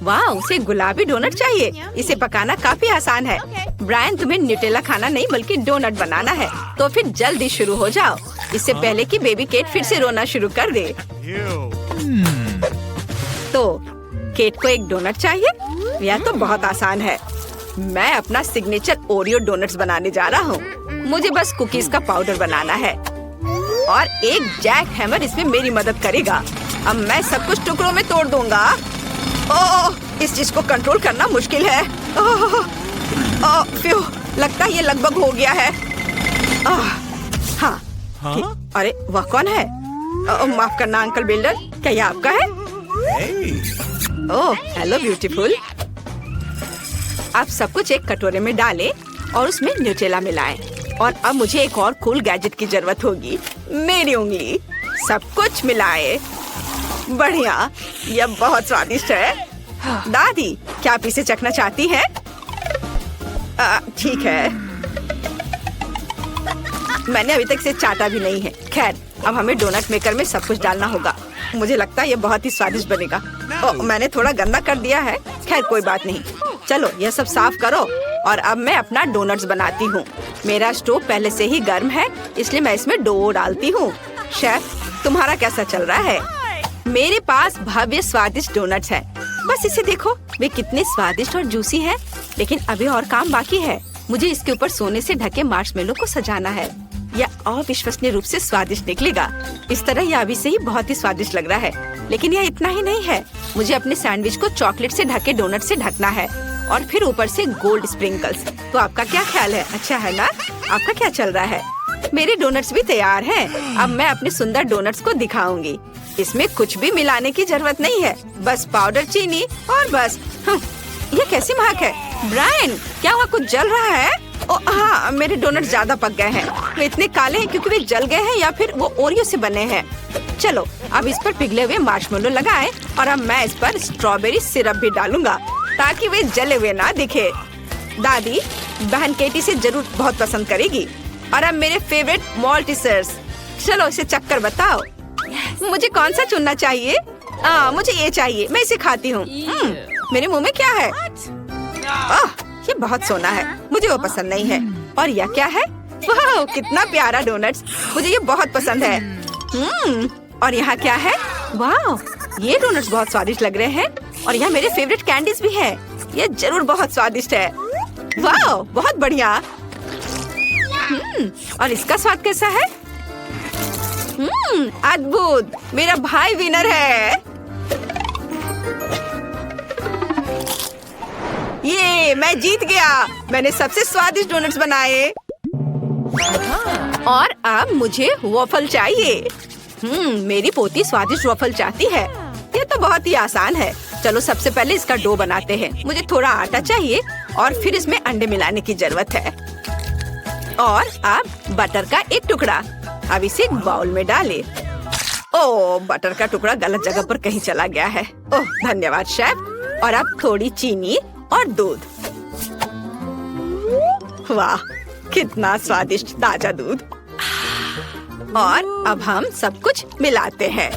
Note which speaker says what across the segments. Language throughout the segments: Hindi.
Speaker 1: वाह, उसे गुलाबी डोनट चाहिए। इसे पकाना काफी आसान है। ब्रायन, तुम्हें न्यूटेला खाना नहीं बल्कि डोनट बनाना है। तो फिर जल्दी शुरू हो जाओ, इससे पहले कि बेबी केट फिर से रोना शुरू कर दे। तो केट को एक डोनट चाहिए। यह तो बहुत आसान है। मैं अपना सिग्नेचर ओरियो डोनट्स बनाने जा रहा हूँ। मुझे बस कुकीज का पाउडर बनाना है और एक जैक हैमर इसमें मेरी मदद करेगा। अब मैं सब कुछ टुकड़ों में तोड़ दूंगा। ओह, इस चीज को कंट्रोल करना मुश्किल है। फ्यू, लगता है ये लगभग हो गया है। हाँ। अरे वह कौन है? माफ करना अंकल बिल्डर, क्या ये आपका है? ओह, हेलो ब्यूटीफुल। आप सब कुछ एक कटोरे में डालें और उसमें न्यूटेला मिलाएं। और अब मुझे एक और कूल गैजेट की जरूरत होगी, मेरी उंगली। सब कुछ मिलाएं। बढ़िया, यह बहुत स्वादिष्ट है। दादी, क्या आप इसे चखना चाहती हैं? ठीक है। मैंने अभी तक इसे चाटा भी नहीं है। खैर, अब हमें डोनट मेकर में सब कुछ डालना होगा। मुझे लगता है ये बहुत ही स्वादिष्ट बनेगा। मैंने थोड़ा गंदा कर दिया है। खैर कोई बात नहीं। चलो यह सब साफ करो और अब मैं अपना डोनट्स बनाती हूँ। मेरा स्टोव पहले से ही गर्म है, इसलिए मैं इसमें डो डालती हूँ। शेफ, तुम्हारा कैसा चल रहा है? मेरे पास भव्य स्वादिष्ट डोनट्स हैं। बस इसे देखो, वे कितने स्वादिष्ट और जूसी हैं। लेकिन अभी और काम बाकी है। मुझे इसके ऊपर सोने से ढके मार्शमेलो को सजाना है। यह अविश्वसनीय रूप से स्वादिष्ट निकलेगा। इस तरह यह अभी से ही बहुत ही स्वादिष्ट लग रहा है। लेकिन यह इतना ही नहीं है। मुझे अपने सैंडविच को चॉकलेट से ढके डोनट से ढकना है और फिर ऊपर से गोल्ड स्प्रिंकल्स। तो आपका क्या ख्याल है? अच्छा है ना? आपका क्या चल रहा है? मेरे डोनट्स भी तैयार हैं। अब मैं अपने सुंदर डोनट्स को दिखाऊंगी। इसमें कुछ भी मिलाने की जरूरत नहीं है, बस पाउडर, चीनी और बस। ये कैसी महक है? ब्रायन, क्या वहाँ कुछ जल रहा है? हाँ, मेरे डोनट ज्यादा पक गए हैं। वे इतने काले हैं क्योंकि वे जल गए हैं या फिर वो ओरियो से बने हैं। चलो अब इस पर पिघले हुए मार्शमेलो लगाएं और अब मैं इस पर स्ट्रॉबेरी सिरप भी डालूंगा ताकि वे जले हुए ना दिखे। दादी, बहन केटी से जरूर बहुत पसंद करेगी। और अब मेरे फेवरेट मॉल्टिसर्स। चलो इसे चक्कर बताओ। मुझे कौन सा चुनना चाहिए? मुझे ये चाहिए, मैं इसे खाती हूँ। मेरे मुंह में क्या है? ये बहुत सोना है, मुझे वो पसंद नहीं है। और यह क्या है? वाह, कितना प्यारा डोनट्स, मुझे ये बहुत पसंद है। और यहाँ क्या है? वाह, ये डोनट्स बहुत स्वादिष्ट लग रहे हैं। और यहाँ मेरे फेवरेट कैंडीज भी है। ये जरूर बहुत स्वादिष्ट है। वाह, बहुत बढ़िया। और इसका स्वाद कैसा है? अद्भुत, मेरा भाई विनर है। ये मैं जीत गया। मैंने सबसे स्वादिष्ट डोनट्स बनाए। और अब मुझे वॉफल चाहिए। मेरी पोती स्वादिष्ट वॉफल चाहती है। ये तो बहुत ही आसान है। चलो सबसे पहले इसका डो बनाते हैं। मुझे थोड़ा आटा चाहिए और फिर इसमें अंडे मिलाने की जरूरत है। और अब बटर का एक टुकड़ा। अब इसे एक बाउल में डालें। ओह, बटर का टुकड़ा गलत जगह पर कहीं चला गया है। ओह, धन्यवाद शेफ। और अब थोड़ी चीनी और दूध। वाह, कितना स्वादिष्ट ताजा दूध। और अब हम सब कुछ मिलाते हैं।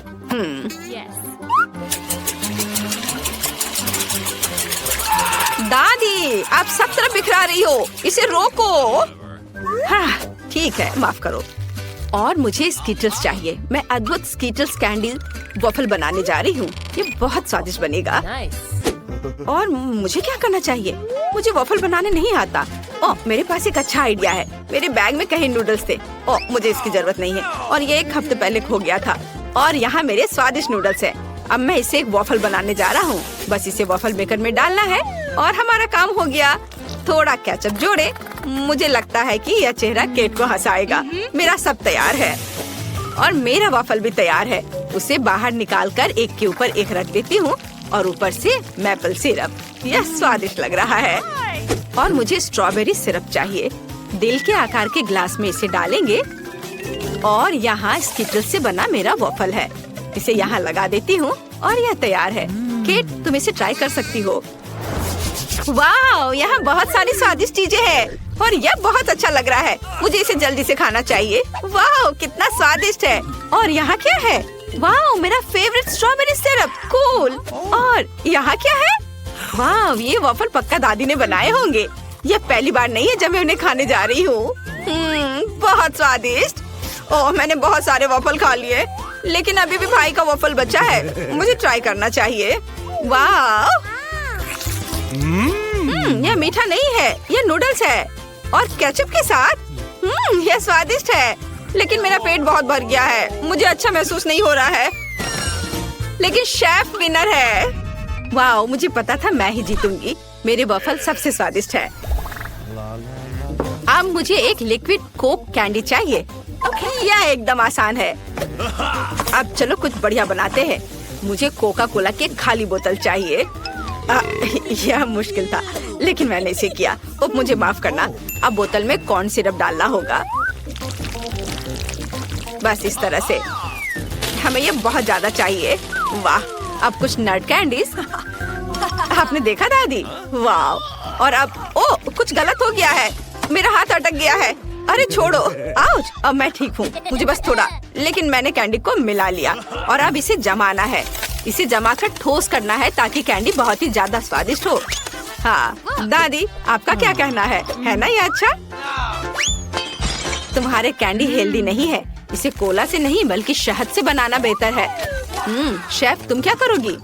Speaker 1: दादी, आप सब तरफ बिखरा रही हो, इसे रोको। हाँ, ठीक है, माफ करो। और मुझे स्कीटल्स चाहिए। मैं अद्भुत स्कीटल्स कैंडी वॉफल बनाने जा रही हूँ। ये बहुत स्वादिष्ट बनेगा। और मुझे क्या करना चाहिए? मुझे वॉफल बनाने नहीं आता। ओह, मेरे पास एक अच्छा आइडिया है। मेरे बैग में कहीं नूडल्स थे। ओह, मुझे इसकी जरूरत नहीं है और ये एक हफ्ते पहले खो गया था। और यहाँ मेरे स्वादिष्ट नूडल्स हैं। अब मैं इसे एक वॉफल बनाने जा रहा हूँ। बस इसे वॉफल मेकर में डालना है और हमारा काम हो गया। थोड़ा केचप जोड़े। मुझे लगता है कि यह चेहरा केट को हंसाएगा। मेरा सब तैयार है और मेरा वॉफल भी तैयार है। उसे बाहर निकालकर एक के ऊपर एक रख देती हूँ और ऊपर से मैपल सिरप। यह स्वादिष्ट लग रहा है। और मुझे स्ट्रॉबेरी सिरप चाहिए। दिल के आकार के ग्लास में इसे डालेंगे और यहाँ स्कीटल से बना मेरा वॉफल है। इसे यहाँ लगा देती हूँ और यह तैयार है। केट, तुम इसे ट्राई कर सकती हो। वाह, यहाँ बहुत सारी स्वादिष्ट चीजें हैं और यह बहुत अच्छा लग रहा है। मुझे इसे जल्दी से खाना चाहिए। वाह, कितना स्वादिष्ट है। और यहाँ क्या है? वाह, मेरा फेवरेट स्ट्रॉबेरी सिरप। कूल। और यहाँ क्या है? वाह, ये वॉफल पक्का दादी ने बनाए होंगे। यह पहली बार नहीं है जब मैं उन्हें खाने जा रही हूँ। बहुत स्वादिष्ट। ओह, मैंने बहुत सारे वॉफल खा लिए, लेकिन अभी भी भाई का वॉफल बचा है। मुझे ट्राई करना चाहिए। वाह, यह मीठा नहीं है, यह नूडल्स है और केचप के साथ। यह स्वादिष्ट है, लेकिन मेरा पेट बहुत भर गया है। मुझे अच्छा महसूस नहीं हो रहा है, लेकिन शेफ विनर है। वाह, मुझे पता था मैं ही जीतूंगी। मेरे वॉफल सबसे स्वादिष्ट है। अब मुझे एक लिक्विड कोक कैंडी चाहिए। यह एकदम आसान है। अब चलो कुछ बढ़िया बनाते हैं। मुझे कोका कोला की खाली बोतल चाहिए। यह मुश्किल था, लेकिन मैंने इसे किया। अब मुझे माफ करना। अब बोतल में कॉर्न सिरप डालना होगा, बस इस तरह से। हमें ये बहुत ज्यादा चाहिए। वाह, अब कुछ नट कैंडीज। आपने देखा दादी? वाह। और अब कुछ गलत हो गया है। मेरा हाथ अटक गया है। अरे छोड़ो। आउच। अब मैं ठीक हूँ, मुझे बस थोड़ा। लेकिन मैंने कैंडी को मिला लिया और अब इसे जमाना है। इसे जमाकर ठोस करना है ताकि कैंडी बहुत ही ज्यादा स्वादिष्ट हो। हाँ दादी, आपका क्या कहना है ना ये अच्छा? तुम्हारे कैंडी हेल्दी नहीं है। इसे कोला से नहीं बल्कि शहद से बनाना बेहतर है। शेफ, तुम क्या करोगी?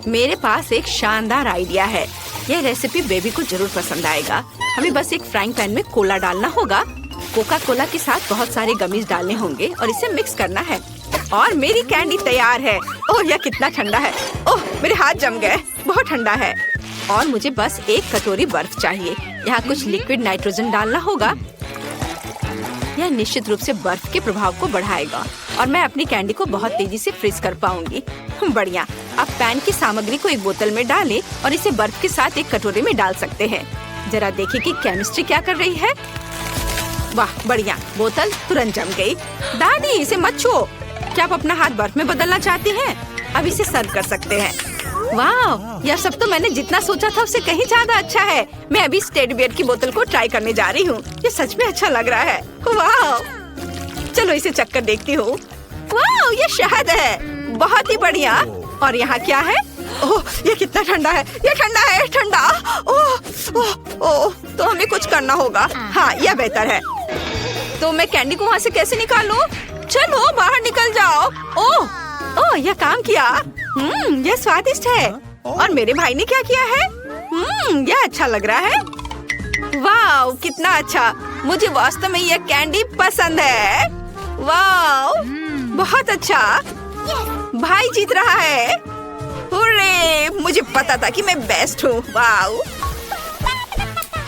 Speaker 1: मेरे पास एक शानदार आइडिया है। यह रेसिपी बेबी को जरूर पसंद आएगा। हमें बस एक फ्राइंग पैन में कोला डालना होगा। कोका कोला के साथ बहुत सारे गमीज डालने होंगे और इसे मिक्स करना है। और मेरी कैंडी तैयार है। ओह, यह कितना ठंडा है। ओह, मेरे हाथ जम गए। बहुत ठंडा है। और मुझे बस एक कटोरी बर्फ चाहिए। यहाँ कुछ लिक्विड नाइट्रोजन डालना होगा। यह निश्चित रूप से बर्फ के प्रभाव को बढ़ाएगा और मैं अपनी कैंडी को बहुत तेजी से फ्रीज कर पाऊंगी। बढ़िया। अब पैन की सामग्री को एक बोतल में डालें और इसे बर्फ के साथ एक कटोरे में डाल सकते हैं। जरा देखिए कि केमिस्ट्री क्या कर रही है। वाह, बढ़िया। बोतल तुरंत जम गई। दादी, इसे मत छुओ। क्या आप अपना हाथ बर्फ में बदलना चाहती हैं? अब इसे सर्व कर सकते हैं। वाह, यह सब तो मैंने जितना सोचा था उससे कहीं ज्यादा अच्छा है। मैं अभी टेडी बियर की बोतल को ट्राई करने जा रही हूँ। ये सच में अच्छा लग रहा है। वाह, चलो इसे चक्कर देखती हूँ। वाह, ये शहद है। बहुत ही बढ़िया। और यहाँ क्या है? ओह, ये कितना ठंडा है। ये ठंडा है, ठंडा। ओह ओह ओह, तो हमें कुछ करना होगा। हाँ, यह बेहतर है। तो मैं कैंडी को वहाँ से कैसे निकालूं? चलो बाहर निकल जाओ। ओह, यह काम किया। यह स्वादिष्ट है। और मेरे भाई ने क्या किया है? यह अच्छा लग रहा है। वाह, कितना अच्छा। मुझे वास्तव में यह कैंडी पसंद है। वाह, बहुत अच्छा। भाई जीत रहा है। हुर्रे, मुझे पता था कि मैं बेस्ट हूँ। वाह।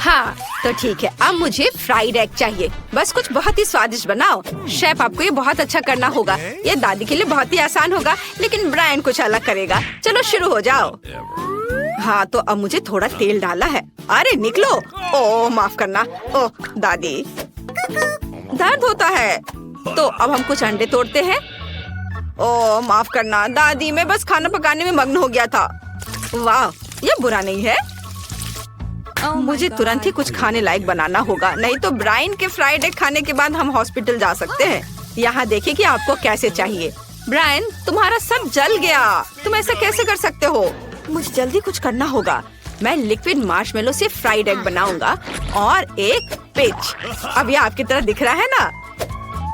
Speaker 1: हाँ, तो ठीक है। अब मुझे फ्राइड एग चाहिए। बस कुछ बहुत ही स्वादिष्ट बनाओ। शेफ, आपको ये बहुत अच्छा करना होगा। ये दादी के लिए बहुत ही आसान होगा, लेकिन ब्रायन कुछ अलग करेगा। चलो शुरू हो जाओ। हाँ, तो अब मुझे थोड़ा तेल डालना है। अरे निकलो। ओह, माफ करना। ओह दादी, दर्द होता है। तो अब हम कुछ अंडे तोड़ते हैं। ओह, माफ करना दादी, मैं बस खाना पकाने में मग्न हो गया था। वाह, ये बुरा नहीं है। मुझे तुरंत ही कुछ खाने लायक बनाना होगा, नहीं तो ब्रायन के फ्राइड एग खाने के बाद हम हॉस्पिटल जा सकते हैं। यहाँ देखिए कि आपको कैसे चाहिए। ब्रायन, तुम्हारा सब जल गया। तुम ऐसा कैसे कर सकते हो? मुझे जल्दी कुछ करना होगा। मैं लिक्विड मार्शमेलो से फ्राइड एग बनाऊंगा और एक पिच। अब ये आपकी तरह दिख रहा है ना?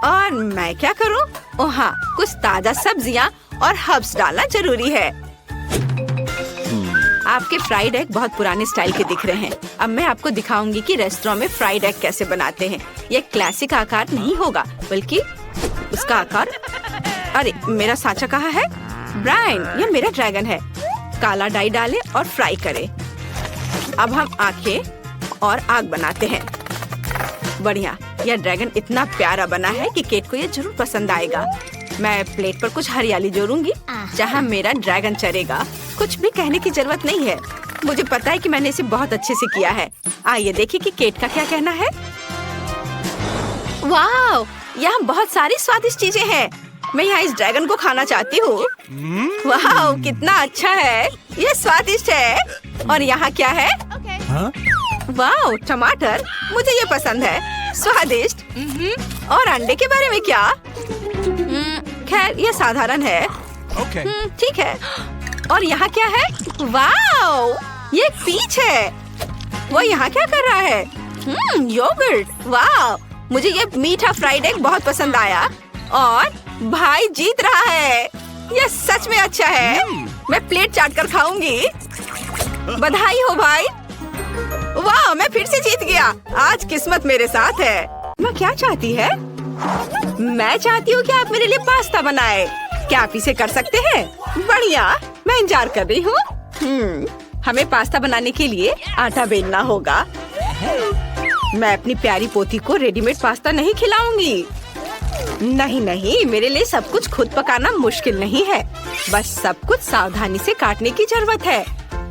Speaker 1: और मैं क्या करूँ? ओह हाँ, कुछ ताजा सब्जियाँ और हर्ब्स डालना जरूरी है। आपके फ्राइड एग बहुत पुराने स्टाइल के दिख रहे हैं। अब मैं आपको दिखाऊंगी कि रेस्टोरेंट में फ्राइड एग कैसे बनाते हैं। ये क्लासिक आकार नहीं होगा, बल्कि उसका आकार। अरे, मेरा सांचा कहाँ है? ब्रायन, ये मेरा ड्रैगन है। काला डाई डालें और फ्राई करें। अब हम आंखें और आग बनाते हैं। बढ़िया, यह ड्रैगन इतना प्यारा बना है कि केट को ये जरूर पसंद आएगा। मैं प्लेट पर कुछ हरियाली जोड़ूंगी जहाँ मेरा ड्रैगन चरेगा। कुछ भी कहने की जरूरत नहीं है। मुझे पता है कि मैंने इसे बहुत अच्छे से किया है। आइए देखिए कि केट का क्या कहना है। वाह, यहाँ बहुत सारी स्वादिष्ट चीजें हैं। मैं यहाँ इस ड्रैगन को खाना चाहती हूँ। वाह, कितना अच्छा है। ये स्वादिष्ट है। और यहाँ क्या है? वाह, टमाटर। मुझे ये पसंद है, स्वादिष्ट। और अंडे के बारे में क्या? खैर, ये साधारण है। ठीक है। और यहाँ क्या है? वाह, ये एक पीच है। वो यहाँ क्या कर रहा है? योगर्ट। वाह, मुझे ये मीठा फ्राइड एग बहुत पसंद आया। और भाई जीत रहा है। ये सच में अच्छा है। मैं प्लेट चाट कर खाऊंगी। बधाई हो भाई। वाह, मैं फिर से जीत गया। आज किस्मत मेरे साथ है। मैं क्या चाहती है? मैं चाहती हूँ कि आप मेरे लिए पास्ता बनाए। क्या आप इसे कर सकते हैं? बढ़िया, मैं इंतजार कर रही हूँ। हमें पास्ता बनाने के लिए आटा बेलना होगा। मैं अपनी प्यारी पोती को रेडीमेड पास्ता नहीं खिलाऊंगी। नहीं नहीं, मेरे लिए सब कुछ खुद पकाना मुश्किल नहीं है। बस सब कुछ सावधानी से काटने की जरूरत है।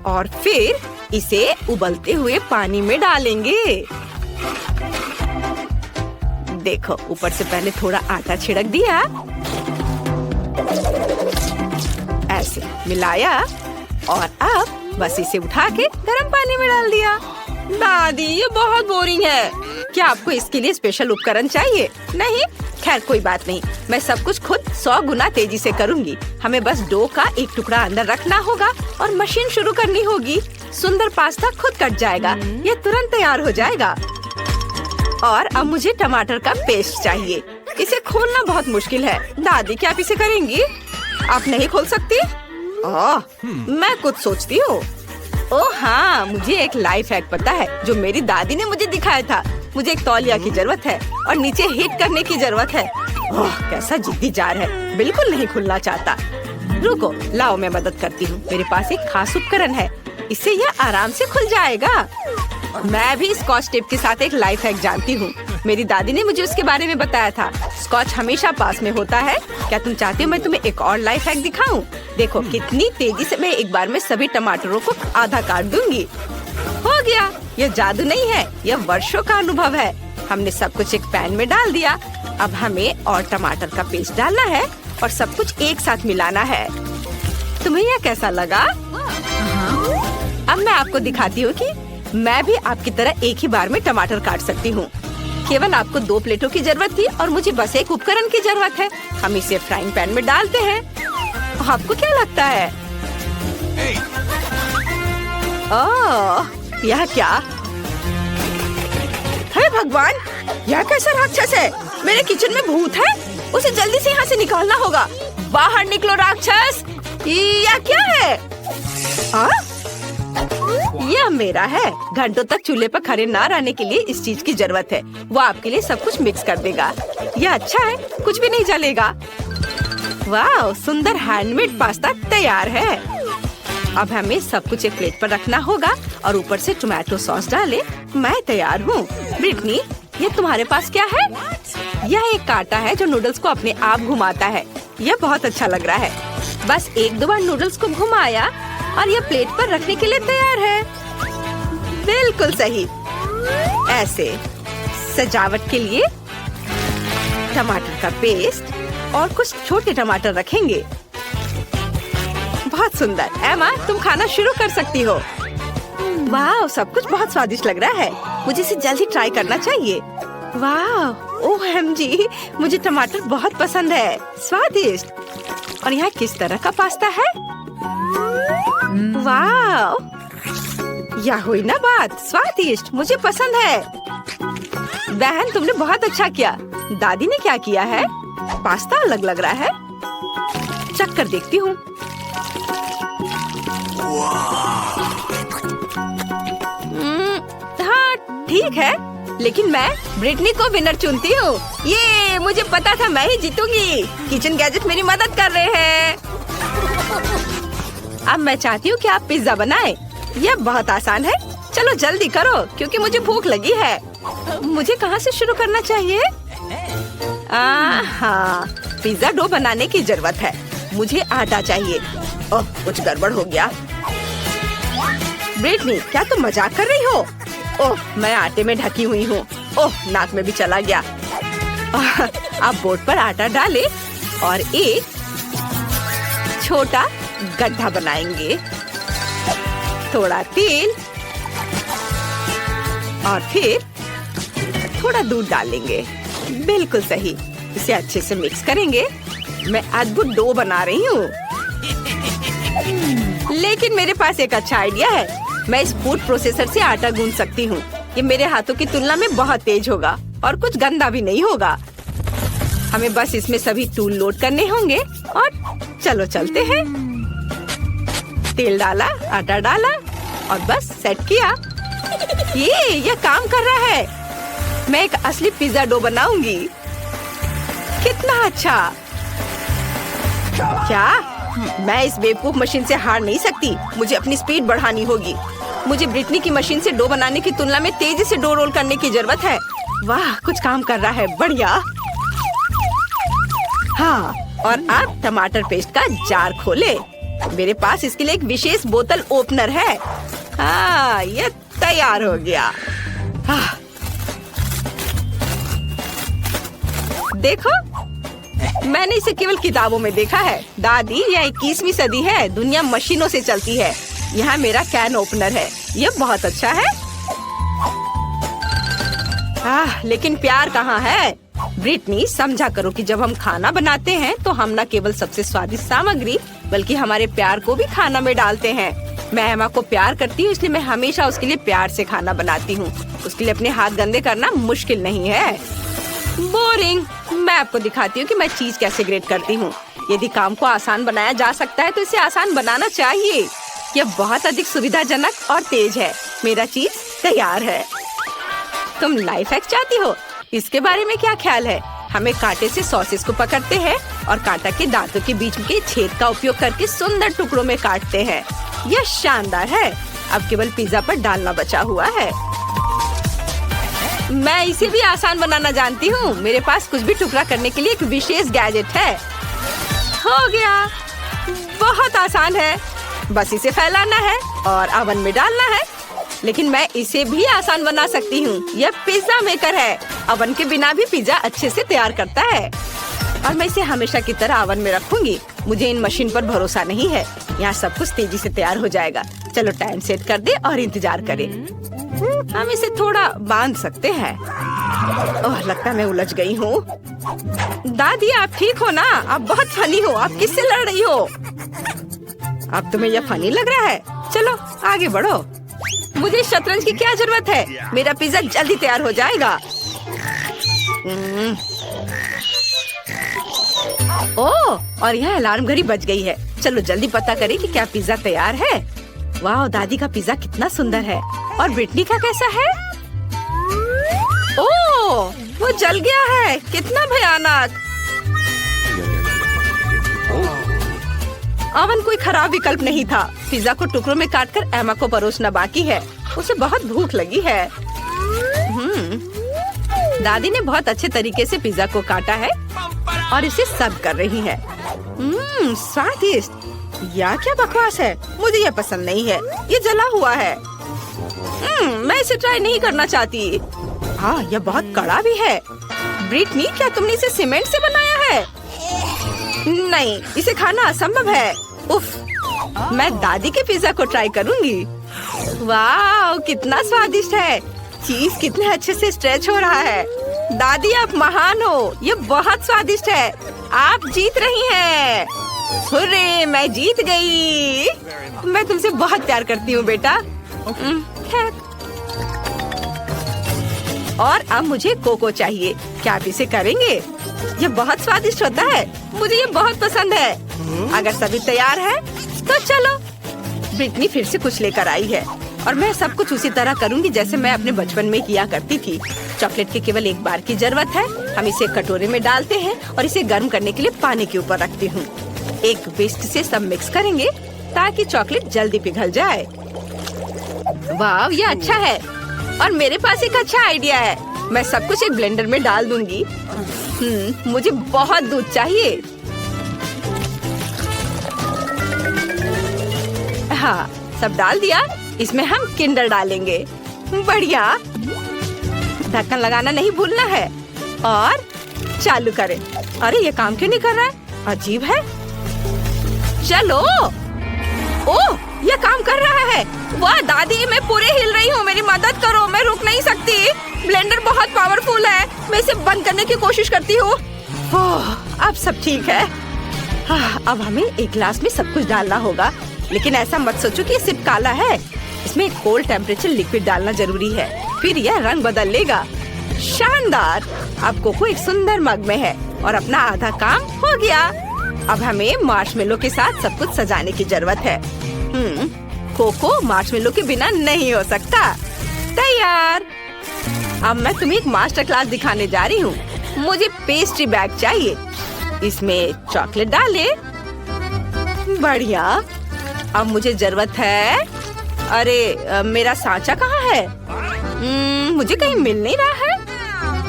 Speaker 1: और फिर इसे उबलते हुए पानी में डालेंगे। देखो, ऊपर से पहले थोड़ा आटा छिड़क दिया, ऐसे मिलाया और अब बस इसे उठा के गर्म पानी में डाल दिया। दादी, ये बहुत बोरिंग है। क्या आपको इसके लिए स्पेशल उपकरण चाहिए? नहीं, खैर कोई बात नहीं। मैं सब कुछ खुद 100 गुना तेजी से करूंगी। हमें बस डो का एक टुकड़ा अंदर रखना होगा और मशीन शुरू करनी होगी। सुंदर पास्ता खुद कट जाएगा। ये तुरंत तैयार हो जाएगा। और अब मुझे टमाटर का पेस्ट चाहिए। इसे खोलना बहुत मुश्किल है। दादी, क्या आप इसे करेंगी? आप नहीं खोल सकती? मैं कुछ सोचती हूँ। ओह हाँ, मुझे एक लाइफ हैक पता है जो मेरी दादी ने मुझे दिखाया था। मुझे एक तौलिया की जरूरत है और नीचे हिट करने की जरूरत है। ओह, कैसा जिद्दी जार है, बिल्कुल नहीं खुलना चाहता। रुको, लाओ मैं मदद करती हूँ। मेरे पास एक खास उपकरण है, इससे यह आराम से खुल जाएगा। मैं भी स्कॉच टेप के साथ एक लाइफ हैक जानती हूँ। मेरी दादी ने मुझे उसके बारे में बताया था। स्कॉच हमेशा पास में होता है। क्या तुम चाहती हो मैं तुम्हें एक और लाइफ हैक दिखाऊं? देखो कितनी तेजी से मैं एक बार में सभी टमाटरों को आधा काट दूंगी। हो गया। यह जादू नहीं है, यह वर्षों का अनुभव है। हमने सब कुछ एक पैन में डाल दिया। अब हमें और टमाटर का पेस्ट डालना है और सब कुछ एक साथ मिलाना है। तुम्हें यह कैसा लगा? अब मैं आपको दिखाती हूँ कि मैं भी आपकी तरह एक ही बार में टमाटर काट सकती हूँ। केवल आपको 2 प्लेटों की जरूरत थी और मुझे बस एक उपकरण की जरूरत है। हम इसे फ्राइंग पैन में डालते हैं। आपको क्या लगता है? ओह, यह क्या? हे भगवान, यह कैसा राक्षस है? मेरे किचन में भूत है। उसे जल्दी से यहाँ से निकालना होगा। बाहर निकलो राक्षस। यह क्या है? यह मेरा है। घंटों तक चूल्हे पर खड़े ना रहने के लिए इस चीज की जरूरत है। वो आपके लिए सब कुछ मिक्स कर देगा। यह अच्छा है, कुछ भी नहीं जलेगा। वाह, सुंदर हैंडमेड पास्ता तैयार है। अब हमें सब कुछ एक प्लेट पर रखना होगा और ऊपर से टोमेटो सॉस डालें। मैं तैयार हूँ। ब्रिटनी, ये तुम्हारे पास क्या है? यह एक कांटा है जो नूडल्स को अपने आप घुमाता है। यह बहुत अच्छा लग रहा है। बस 1-2 बार नूडल्स को घुमाया और यह प्लेट पर रखने के लिए तैयार है। बिल्कुल सही। ऐसे सजावट के लिए टमाटर का पेस्ट और कुछ छोटे टमाटर रखेंगे। बहुत सुंदर। एमा, तुम खाना शुरू कर सकती हो। वाह, सब कुछ बहुत स्वादिष्ट लग रहा है। मुझे इसे जल्दी ट्राई करना चाहिए। वाह, OMG, मुझे टमाटर बहुत पसंद है। स्वादिष्ट। और यह किस तरह का पास्ता है? वाह, यह हुई ना बात। स्वादिष्ट, मुझे पसंद है। बहन, तुमने बहुत अच्छा किया। दादी ने क्या किया है? पास्ता अलग लग रहा है। चख कर देखती हूँ। हाँ, ठीक है, लेकिन मैं ब्रिटनी को विनर चुनती हूँ। ये मुझे पता था मैं ही जीतूंगी। किचन गैजेट मेरी मदद कर रहे हैं। अब मैं चाहती हूँ कि आप पिज्जा बनाएं। यह बहुत आसान है। चलो जल्दी करो क्योंकि मुझे भूख लगी है। मुझे कहाँ से शुरू करना चाहिए? हाँ, पिज्जा डो बनाने की जरूरत है। मुझे आटा चाहिए। ओह, कुछ गड़बड़ हो गया। ब्रिटनी, क्या तुम मजाक कर रही हो? ओह, मैं आटे में ढकी हुई हूँ। ओह, नाक में भी चला गया। आप बोर्ड पर आटा डालें और एक छोटा गड्ढा बनाएंगे। थोड़ा तेल और फिर थोड़ा दूध डालेंगे। बिल्कुल सही। इसे अच्छे से मिक्स करेंगे। मैं अद्भुत डो बना रही हूँ। लेकिन मेरे पास एक अच्छा आइडिया है। मैं इस फूड प्रोसेसर से आटा गूंद सकती हूँ। ये मेरे हाथों की तुलना में बहुत तेज होगा और कुछ गंदा भी नहीं होगा। हमें बस इसमें सभी टूल लोड करने होंगे और चलो चलते हैं। तेल डाला, आटा डाला और बस सेट किया। ये काम कर रहा है। मैं एक असली पिज्जा डो बनाऊंगी। कितना अच्छा। क्या मैं इस बेवकूफ मशीन से हार नहीं सकती? मुझे अपनी स्पीड बढ़ानी होगी। मुझे ब्रिटनी की मशीन से डो बनाने की तुलना में तेजी से डो रोल करने की जरूरत है। वाह, कुछ काम कर रहा है, बढ़िया। हाँ, और अब टमाटर पेस्ट का जार खोले। मेरे पास इसके लिए एक विशेष बोतल ओपनर है। हाँ, ये तैयार हो गया। हाँ। देखो, मैंने इसे केवल किताबों में देखा है। दादी, यह 21वीं सदी है, दुनिया मशीनों से चलती है। यहाँ मेरा कैन ओपनर है, यह बहुत अच्छा है। लेकिन प्यार कहाँ है? ब्रिटनी, समझा करो कि जब हम खाना बनाते हैं तो हम न केवल सबसे स्वादिष्ट सामग्री बल्कि हमारे प्यार को भी खाना में डालते हैं। मैं एमा को प्यार करती हूँ, इसलिए मैं हमेशा उसके लिए प्यार से खाना बनाती हूँ। उसके लिए अपने हाथ गंदे करना मुश्किल नहीं है। बोरिंग। मैं आपको दिखाती हूँ कि मैं चीज कैसे ग्रेट करती हूँ। यदि काम को आसान बनाया जा सकता है तो इसे आसान बनाना चाहिए। यह बहुत अधिक सुविधाजनक और तेज है। मेरा चीज तैयार है। तुम लाइफ हैक चाहती हो? इसके बारे में क्या ख्याल है? हमें कांटे से सॉसेस को पकड़ते हैं और कांटा के दांतों के बीच के छेद का उपयोग करके सुंदर टुकड़ों में काटते हैं। यह शानदार है। अब केवल पिज्जा पर डालना बचा हुआ है। मैं इसे भी आसान बनाना जानती हूँ। मेरे पास कुछ भी टुकड़ा करने के लिए एक विशेष गैजेट है। हो गया, बहुत आसान है। बस इसे फैलाना है और ओवन में डालना है। लेकिन मैं इसे भी आसान बना सकती हूँ। यह पिज्जा मेकर है। ओवन के बिना भी पिज्जा अच्छे से तैयार करता है। और मैं इसे हमेशा की तरह ओवन में रखूंगी। मुझे इन मशीन पर भरोसा नहीं है। यहाँ सब कुछ तेजी से तैयार हो जाएगा। चलो टाइम सेट कर दे और इंतजार करें। हम इसे थोड़ा बांध सकते हैं। ओह, लगता है मैं उलझ गई हूँ। दादी, आप ठीक हो ना? आप बहुत फनी हो। आप किससे लड़ रही हो? अब तुम्हें यह फनी लग रहा है? चलो आगे बढ़ो। मुझे शतरंज की क्या जरूरत है? मेरा पिज्जा जल्दी तैयार हो जाएगा। ओह, और यहाँ अलार्म घड़ी बज गई है। चलो जल्दी पता करें कि क्या पिज्जा तैयार है। वाह, दादी का पिज्जा कितना सुंदर है। और ब्रिटनी का कैसा है? ओह, वो जल गया है। कितना भयानक। ओवन कोई खराब विकल्प नहीं था। पिज्जा को टुकड़ों में काटकर एमा को परोसना बाकी है। उसे बहुत भूख लगी है। दादी ने बहुत अच्छे तरीके से पिज्जा को काटा है और इसे सर्व कर रही है। स्वादिष्ट। यह क्या बकवास है? मुझे यह पसंद नहीं है। ये जला हुआ है। मैं इसे ट्राई नहीं करना चाहती। हाँ, यह बहुत कड़ा भी है। ब्रिटनी, क्या तुमने इसे सीमेंट से बनाया है? नहीं, इसे खाना असंभव है। उफ, मैं दादी के पिज्जा को ट्राई करूंगी। वाह, कितना स्वादिष्ट है। चीज कितने अच्छे से स्ट्रेच हो रहा है। दादी, आप महान हो। ये बहुत स्वादिष्ट है। आप जीत रही हैं। हुर्रे, मैं जीत गई। मैं तुमसे बहुत प्यार करती हूँ बेटा। और अब मुझे कोको चाहिए। क्या आप इसे करेंगे? ये बहुत स्वादिष्ट होता है। मुझे ये बहुत पसंद है। अगर सभी तैयार है तो चलो। ब्रिटनी फिर से कुछ लेकर आई है और मैं सब कुछ उसी तरह करूंगी जैसे मैं अपने बचपन में किया करती थी। चॉकलेट की केवल एक बार की जरूरत है। हम इसे कटोरे में डालते हैं और इसे गर्म करने के लिए पानी के ऊपर रखती हूँ। एक विस्क से सब मिक्स करेंगे ताकि चॉकलेट जल्दी पिघल जाए। वाह, ये अच्छा है। और मेरे पास एक अच्छा आइडिया है। मैं सब कुछ एक ब्लेंडर में डाल दूंगी। मुझे बहुत दूध चाहिए। हाँ, सब डाल दिया। इसमें हम किंडर डालेंगे। बढ़िया। ढक्कन लगाना नहीं भूलना है और चालू करें। अरे, ये काम क्यों नहीं कर रहा है? अजीब है। चलो। ओह, ये काम कर रहा है। वाह दादी, मैं पूरे हिल रही हूँ। मेरी मदद करो, मैं रुक नहीं सकती। ब्लेंडर बहुत पावरफुल है। मैं इसे बंद करने की कोशिश करती हूँ। अब सब ठीक है। अब हमें एक गिलास में सब कुछ डालना होगा। लेकिन ऐसा मत सोचो कि सिर्फ काला है। इसमें कोल्ड टेम्परेचर लिक्विड डालना जरूरी है, फिर यह रंग बदल लेगा। शानदार! अब कोको एक सुंदर मग में है और अपना आधा काम हो गया। अब हमें मार्शमेलो के साथ सब कुछ सजाने की जरूरत है। कोको मार्शमेलो के बिना नहीं हो सकता। तैयार! अब मैं तुम्हें एक मास्टर क्लास दिखाने जा रही हूँ। मुझे पेस्ट्री बैग चाहिए, इसमें चॉकलेट डाले। बढ़िया। अब मुझे जरूरत है, अरे मेरा सांचा कहाँ है? मुझे कहीं मिल नहीं रहा है।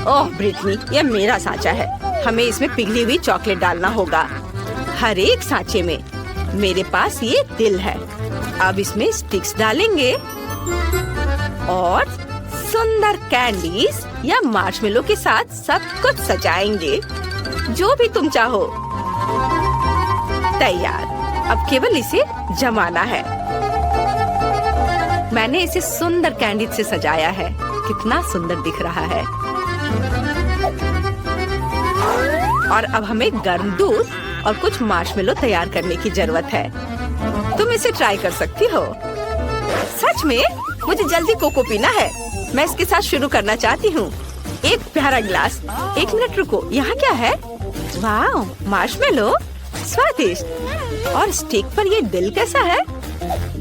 Speaker 1: ओह ब्रिटनी, यह मेरा सांचा है। हमें इसमें पिघली हुई चॉकलेट डालना होगा। हर एक सांचे में मेरे पास ये दिल है। अब इसमें स्टिक्स डालेंगे और सुंदर कैंडीज या मार्शमेलो के साथ सब कुछ सजाएंगे, जो भी तुम चाहो। तैयार! अब केवल इसे जमाना है। मैंने इसे सुंदर कैंडी से सजाया है। कितना सुंदर दिख रहा है। और अब हमें गर्म दूध और कुछ मार्शमेलो तैयार करने की जरूरत है। तुम इसे ट्राई कर सकती हो। सच में मुझे जल्दी कोको पीना है। मैं इसके साथ शुरू करना चाहती हूँ। एक प्यारा गिलास। एक मिनट रुको, यहाँ क्या है? वाह, मार्शमेलो, स्वादिष्ट। और स्टिक पर ये दिल कैसा है?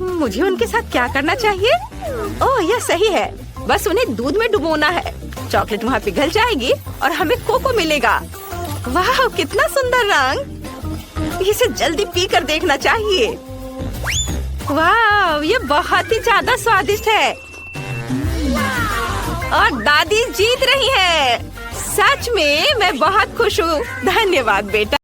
Speaker 1: मुझे उनके साथ क्या करना चाहिए? ओह, यह सही है। बस उन्हें दूध में डुबोना है। चॉकलेट वहाँ पिघल जाएगी और हमें कोको मिलेगा। वाह, कितना सुंदर रंग! इसे जल्दी पी कर देखना चाहिए। वाह, ये बहुत ही ज्यादा स्वादिष्ट है। और दादी जीत रही है। सच में मैं बहुत खुश हूँ। धन्यवाद बेटा।